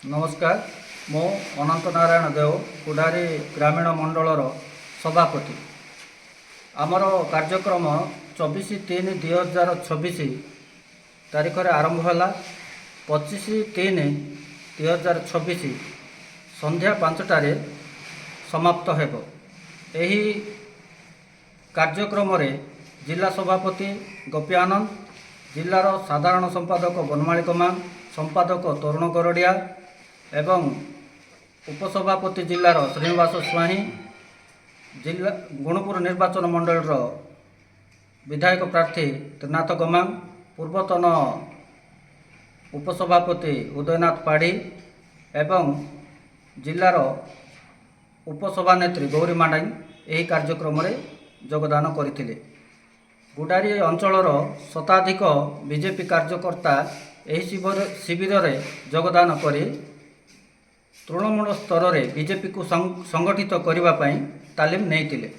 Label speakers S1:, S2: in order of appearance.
S1: नमस्कार मो अनंत नारायण देव कुडारी ग्रामीण मंडलर सभापति। आमर कार्यक्रम 24/3/2026 तारीख रे आरंभ होला। 25/3/2026 संध्या 5टारे समाप्त हेबो। एही कार्यक्रम रे जिला सभापति गोपी आनंद, जिलार साधारण संपादक बनमाली कमान, संपादक तरुण गरड़िया एवं उपसभापति जिलार श्रीनिवास स्वाही, जिला गुणपुर निर्वाचन मंडल विधायक प्रार्थी त्रिनाथ गमांग, पूर्वतन उपसभापति उदयनाथ पाढ़ी एवं जिलार उपसभानेत्री गौरी मांडाई यही कार्यक्रम रे योगदान करथिले। गुडारी अंचलर शताधिक बीजेपी कार्यकर्ता यही शिविर रे योगदान करी तृणमूल स्तर में बीजेपी को संगठित करने तालीम नहीं।